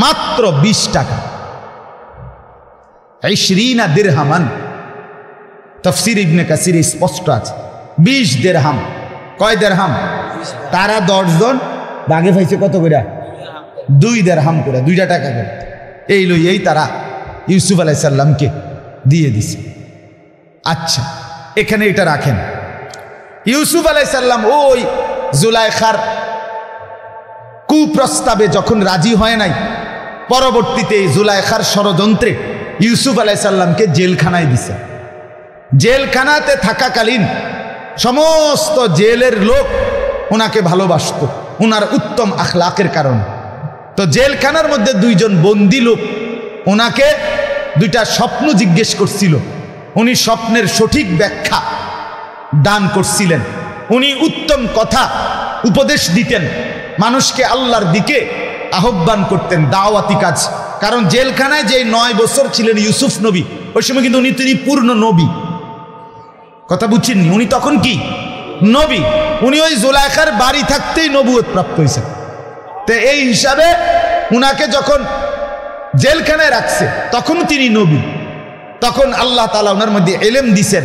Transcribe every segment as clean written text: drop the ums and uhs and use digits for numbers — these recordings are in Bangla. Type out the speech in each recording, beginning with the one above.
মাত্র 20 টাকা, 20 দিরহামান। তাফসীর ইবনে কাসির স্পষ্ট আছে 20 দিরহাম। কয় দিরহাম? তারা 10 জন ভাগে পাইছে কত করে? 2 দিরহাম করে, 2 টাকা করে। এই লইয়েই তারা ইউসুফ আলাইহিস সালামকে দিয়ে দিছে। আচ্ছা, এখানে এটা রাখেন। ইউসুফ আলাইহিস সালাম ওই জুলাইখার কুপ্রস্তাবে যখন রাজি হয় নাই, পরবর্তীতে জুলাইখার ষড়যন্ত্রে ইউসুফ আলাইহিস সালামকে জেলখানায় দিছে। জেলখানাতে থাকাকালীন সমস্ত জেলের লোক ওনাকে ভালোবাসত, ওনার উত্তম আখলাকের কারণে। তো জেলখানার মধ্যে 2 জন বন্দী লোক ওনাকে 2টা স্বপ্ন জিজ্ঞেস করছিল। উনি স্বপ্নের সঠিক ব্যাখ্যা দান করছিলেন। উনি উত্তম কথা উপদেশ দিতেন, মানুষকে আল্লাহর দিকে আহ্বান করতেন, দাওয়াতি কাজ। কারণ জেলখানায় যে 9 বছর ছিলেন ইউসুফ নবী, ওই সময় কিন্তু তিনি পূর্ণ নবী। কথা বুঝছেননি? উনি তখন কি নবী। উনি ওই জুলাইখার বাড়ি থাকতেই নবুয়ত প্রাপ্ত হয়েছেন। তো এই হিসাবে উনাকে যখন জেলখানায় রাখছে তখন তিনি নবী। তখন আল্লাহ তাআলা ওনার মধ্যে ইলম দিছেন,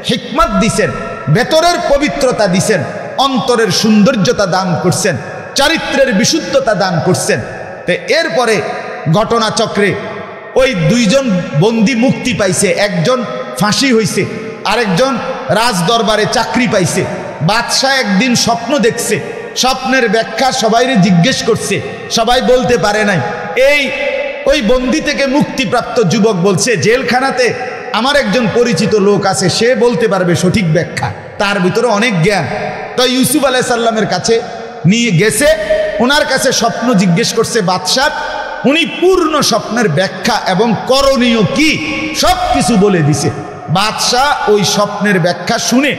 হিকমত দিছেন, ভেতরের পবিত্রতা দিছেন, অন্তরের সৌন্দর্যতা দান করছেন, চরিত্রের বিশুদ্ধতা দান করছেন। তো এরপরে ঘটনাচক্রে ওই 2 জন বন্দী মুক্তি পাইছে, একজন ফাঁসি হইছে, আরেকজন রাজ দরবারে চাকরি পাইছে। বাদশাহ একদিন স্বপ্ন দেখছে, স্বপ্নের ব্যাখ্যা সবাইরে জিজ্ঞেস করছে, সবাই বলতে পারে নাই। ওই বন্দি থেকে মুক্তিপ্রাপ্ত যুবক বলছে, জেলখানাতে আমার একজন পরিচিত লোক আছে, সে বলতে পারবে সঠিক ব্যাখ্যা, তার ভিতরে অনেক জ্ঞান। তো ইউসুফ আলাইহিস সালামের কাছে নিয়ে গেছে, ওনার কাছে স্বপ্ন জিজ্ঞেস করছে বাদশাহ। উনি পূর্ণ স্বপ্নের ব্যাখ্যা এবং করণীয় কি সব কিছু বলে দিছে। বাদশাহ ওই স্বপ্নের ব্যাখ্যা শুনে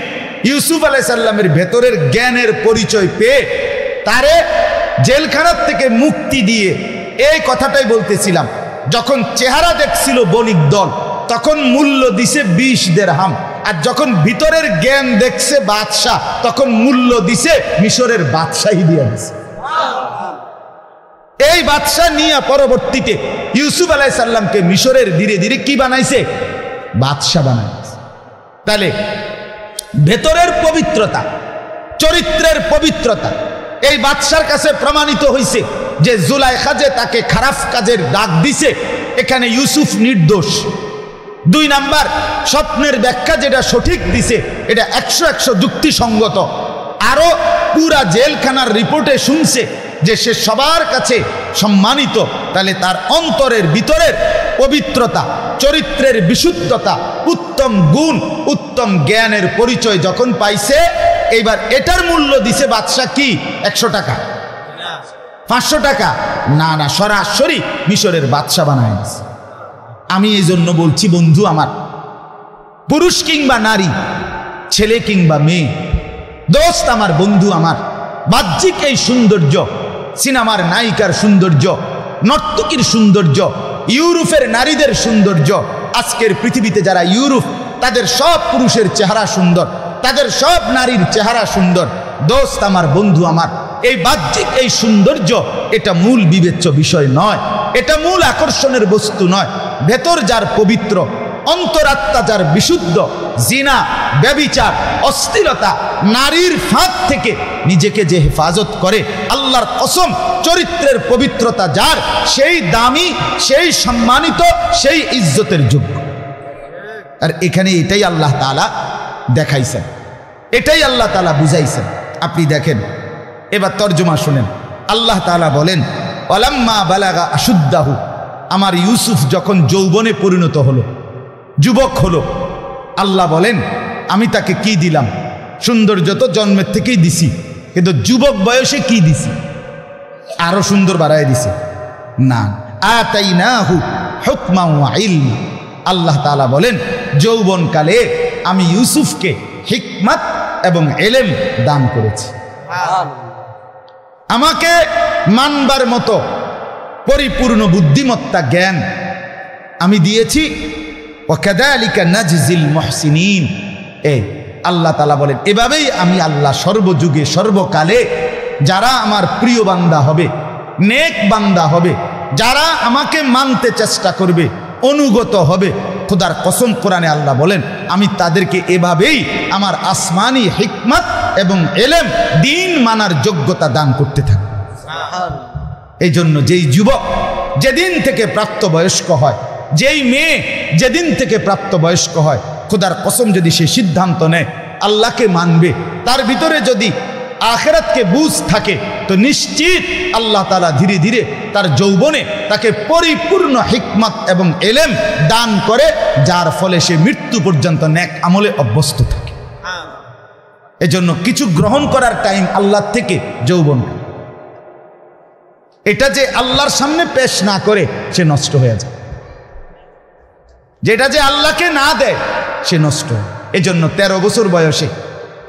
ইউসুফ আলাইহিস সালামের ভেতরের জ্ঞানের পরিচয় পেয়ে তারে জেলখানার থেকে মুক্তি দিয়ে, এই কথাটাই বলতেছিলাম, যখন চেহারা দেখছিল বণিক দল তখন মূল্য দিছে 20 দিরহাম, আর যখন ভিতরের জ্ঞান দেখছে বাদশাহ তখন মূল্য দিছে মিশরের বাদশাহী দিয়ে দিছে। এই বাদশাহ নিয়ে পরবর্তীতে ইউসুফ আলাইহিস সালামকে মিশরের ধীরে ধীরে কি বানাইছে? বাদশাহ বানাইছে। তাহলে ভেতরের পবিত্রতা, চরিত্রের পবিত্রতা এই বাদশার কাছে প্রমাণিত হয়েছে যে জুলাইখা যে তাকে খারাপ কাজের ডাক দিছে, এখানে ইউসুফ নির্দোষ। 2 নাম্বার, স্বপ্নের ব্যাখ্যা যেটা সঠিক দিছে এটা 100% যুক্তিসঙ্গত। আরো পুরা জেলখানার রিপোর্টে শুনছে যে সে সবার কাছে সম্মানিত। তাহলে তার অন্তরের ভিতরের পবিত্রতা, চরিত্রের বিশুদ্ধতা, উত্তম গুণ, উত্তম জ্ঞানের পরিচয় যখন পাইছে, এইবার এটার মূল্য দিছে বাদশা কি 100 টাকা, 500 টাকা না, সরাসরি মিশরের বাদশা বানায় দিছে। আমি এই জন্য বলছি বন্ধু আমার, পুরুষ কিংবা নারী, ছেলে কিংবা মেয়ে, দোস্ত আমার, বন্ধু আমার, বাহ্যিক এই সৌন্দর্য, সিনেমার নায়িকার সৌন্দর্য, নর্তকীর সৌন্দর্য, ইউরোপের নারীদের সৌন্দর্য, আজকের পৃথিবীতে যারা ইউরোপ, তাদের সব পুরুষের চেহারা সুন্দর, তাদের সব নারীর চেহারা সুন্দর। দোস্ত আমার, বন্ধু আমার, এই বাহ্যিক এই সৌন্দর্য এটা মূল বিবেচ্য বিষয় নয়, এটা মূল আকর্ষণের বস্তু নয়। ভেতর যার পবিত্র, অন্তরাত্মা যার বিশুদ্ধ, জিনা, ব্যভিচার, অশ্লীলতা, নারীর ফাঁদ থেকে নিজেকে যে হেফাজত করে, আল্লাহর কসম চরিত্রের পবিত্রতা যার, সেই দামি, সেই সম্মানিত, সেই ইজ্জতের যোগ্য। আর এখানে এটাই আল্লাহ তাআলা দেখাইছেন, এটাই আল্লাহ তাআলা বুঝাইছেন। আপনি দেখেন, এবার তর্জমা শুনেন। আল্লাহ তাআলা বলেন, ওয়ালাম্মা বালাগা আশুদ্দাহু, আমার ইউসুফ যখন যৌবনে পরিণত হলো, যুবক হলো, আল্লাহ বলেন আমি তাকে কি দিলাম? সৌন্দর্য তো জন্মের থেকেই দিছি, কিন্তু যুবক বয়সে কি দিছি? আরো সুন্দর বাড়ায় দিছে না। আতাইনাহু হুকমান ওয়া ইলম, আল্লাহ তাআলা বলেন যৌবনকালে আমি ইউসুফকে হিকমত এবং ইলম দান করেছি। আমাকে মানবার মতো পরিপূর্ণ বুদ্ধিমত্তা, জ্ঞান আমি দিয়েছি। ওয়াকাযালিকা নাজজিল মুহসিনিন, এই আল্লাহ তাআলা বলেন এভাবেই আমি আল্লাহ সর্বযুগে সর্বকালে যারা আমার প্রিয় বান্দা হবে, নেক বান্দা হবে, যারা আমাকে মানতে চেষ্টা করবে, অনুগত হবে, খোদার কসম কোরআনে আল্লাহ বলেন আমি তাদেরকে এভাবেই আমার আসমানি হিকমত এবং এলেম দ্বীন মানার যোগ্যতা দান করতে থাকি। এই জন্য যেই যুবক যেদিন থেকে প্রাপ্তবয়স্ক হয়, যেই মেয়ে যেদিন থেকে প্রাপ্তবয়স্ক হয়, খোদার কসম যদি সে সিদ্ধান্ত নেয় আল্লাহকে মানবে, তার ভিতরে যদি আখিরাতকে বুঝ থাকে, তো নিশ্চিত আল্লাহ তাআলা ধীরে ধীরে তার যৌবনে তাকে পরিপূর্ণ হিকমত এবং এলেম দান করে, যার ফলে সে মৃত্যু পর্যন্ত নেক আমলে অভ্যস্ত থাকে। এজন্য কিছু গ্রহণ করার টাইম আল্লাহ থেকে যৌবন, এটা যে আল্লাহর সামনে পেশ না করে সে নষ্ট হয়ে যায়, যেটা যে আল্লাহকে না দেয় সে নষ্ট। এজন্য 13 বছর বয়সে,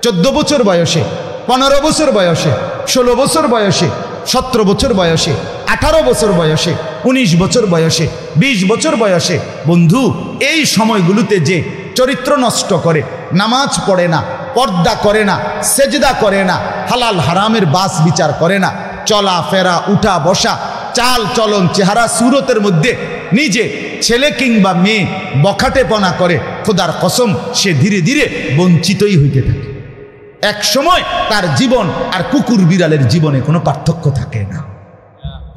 14 বছর বয়সে, 15 বছর বয়সে, 16 বছর বয়সে, 17 বছর বয়সে, 18 বছর বয়সে, 19 বছর বয়সে, 20 বছর বয়সে, বন্ধু এই সময়গুলোতে যে চরিত্র নষ্ট করে, নামাজ পড়ে না, পর্দা করে না, সেজদা করে না, হালাল হারামের বাস বিচার করে না, চলা ফেরা উঠা বসা চাল চলন চেহারা সুরতের মধ্যে নিজে ছেলে কিংবা মেয়ে বখাটেপনা করে, খোদার কসম সে ধীরে ধীরে বঞ্চিতই হইতে থাকে। এক সময় তার জীবন আর কুকুর বিড়ালের জীবনে কোনো পার্থক্য থাকে না।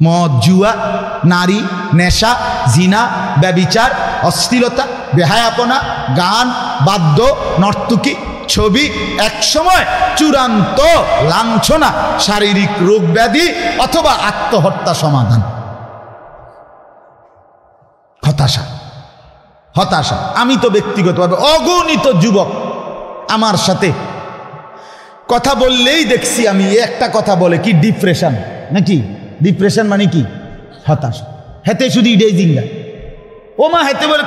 মদ, জুয়া, নারী, নেশা, জিনা, ব্যভিচার, অশ্লীলতা, বেহায়াপনা, গান, বাদ্য, নর্তকী, ছবি, এক সময় চূড়ান্ত লাঞ্ছনা, শারীরিক রোগ ব্যাধি অথবা আত্মহত্যা সমাধান। হতাশা, হতাশা। আমি তো ব্যক্তিগতভাবে অগণিত যুবক আমার সাথে কথা বললেই দেখছি, আমি একটা কথা বলে কি ডিপ্রেশন নাকি, ডিপ্রেশন মানে কি হতাশা, হেতে শুধু ইডেই জিঙ্গা ও মা, হেতে বলে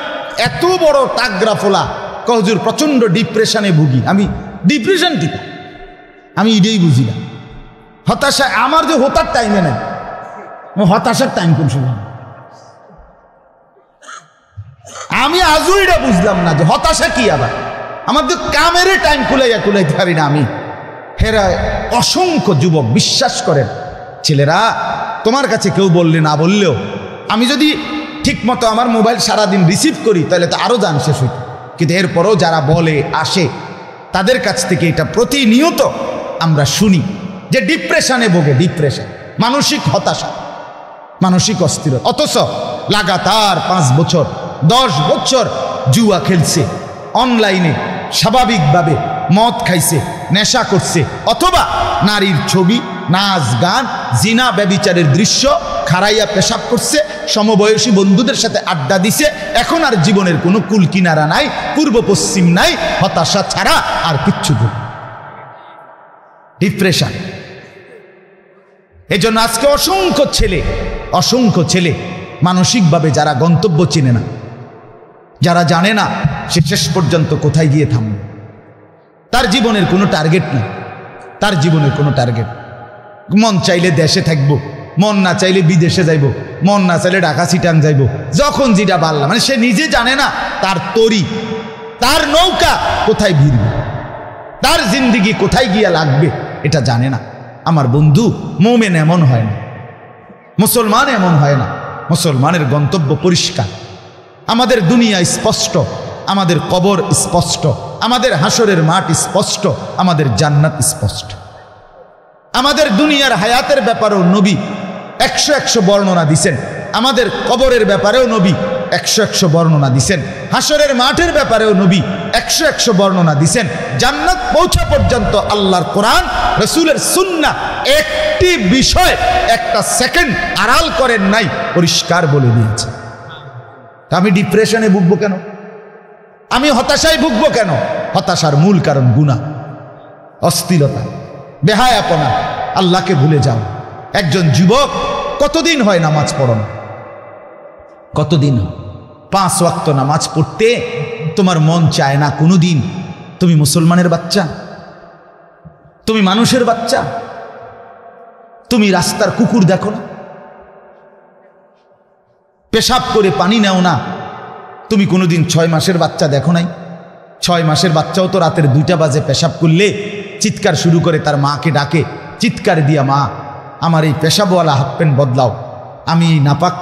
এত বড় টাগরা ফোলা কহুজুর প্রচন্ড ডিপ্রেশনে ভুগি। আমি ডিপ্রেশন কি আমি ইডেই বুঝি না। হতাশা আমার যে হতার টাইমে নাই, হতাশার টাইম কোন সময় আমি আজও এটা বুঝলাম না যে হতাশা কি। আবার আমাদের কামের টাইম কুলাইতে পারি না আমি। হেরা অসংখ্য যুবক বিশ্বাস করেন, ছেলেরা তোমার কাছে কেউ বললে না বললেও আমি যদি ঠিক মতো আমার মোবাইল সারাদিন রিসিভ করি তাহলে তো আরও জান শেষ হইত, কিন্তু এরপরও যারা বলে আসে তাদের কাছ থেকে এটা প্রতিনিয়ত আমরা শুনি যে ডিপ্রেশনে ভোগে, ডিপ্রেশন, মানসিক হতাশা, মানসিক অস্থিরতা। অথচ লাগাতার 5 বছর 10 বছর জুয়া খেলছে, অনলাইনে স্বাভাবিকভাবে মদ খাইছে, নেশা করছে, অথবা নারীর ছবি, নাচ গান, জিনা ব্যভিচারের দৃশ্য খাড়াইয়া পেশাব করছে, সমবয়সী বন্ধুদের সাথে আড্ডা দিছে। এখন আর জীবনের কোনো কুল কিনারা নাই, পূর্ব পশ্চিম নাই, হতাশা ছাড়া আর কিচ্ছু নেই, ডিপ্রেশন। এই জন্য আজকে অসংখ্য ছেলে মানসিকভাবে যারা গন্তব্য চেনে না, যারা জানে না সে শেষ পর্যন্ত কোথায় গিয়ে থামবে, তার জীবনের কোনো টার্গেট নেই, তার জীবনের কোনো টার্গেট। মন চাইলে দেশে থাকবো, মন না চাইলে বিদেশে যাইব, মন না চাইলে ঢাকা চিটাং যাইব, যখন যেটা পারলাম। মানে সে নিজে জানে না তার তরি, তার নৌকা কোথায় ভিড়বে, তার জিন্দিগি কোথায় গিয়া লাগবে এটা জানে না। আমার বন্ধু, মোমেন এমন হয় না, মুসলমান এমন হয় না। মুসলমানের গন্তব্য পরিষ্কার, আমাদের দুনিয়া স্পষ্ট, আমাদের কবর স্পষ্ট, আমাদের হাসরের মাঠ স্পষ্ট, আমাদের জান্নাত স্পষ্ট। আমাদের দুনিয়ার হায়াতের ব্যাপারেও নবী 100 বর্ণনা দিছেন, আমাদের কবরের ব্যাপারেও নবী 100 বর্ণনা দিছেন, হাসরের মাঠের ব্যাপারেও নবী 100 বর্ণনা দিছেন। জান্নাত পৌঁছা পর্যন্ত আল্লাহর কোরআন, রাসূলের সুন্নাহ একটি বিষয় একটা সেকেন্ড আড়াল করেন নাই, পরিষ্কার বলে দিয়েছে। আমি ডিপ্রেশনে ভুগবো কেন? আমি হতাশায় ভুগবো কেন? হতাশার মূল কারণ গুনাহ, অস্থিরতা, বেহায়াপনা, আল্লাহকে ভুলে যাও। একজন যুবক কতদিন হয় নামাজ পড়ো না? কতদিন? 5 ওয়াক্ত নামাজ পড়তে তোমার মন চায় না কোনোদিন? তুমি মুসলমানের বাচ্চা, তুমি মানুষের বাচ্চা, তুমি রাস্তার কুকুর দেখো না, পেশাব করে পানি নেও না, তুমি কোনোদিন 6 মাসের বাচ্চা দেখো নাই? 6 মাসের বাচ্চাও তো রাতের 2টা বাজে পেশাব করলে চিৎকার শুরু করে, তার মাকে ডাকে, চিৎকার দিয়া, মা আমার এই পেশাবওয়ালা হাফ প্যান্ট বদলাও, আমি নাপাক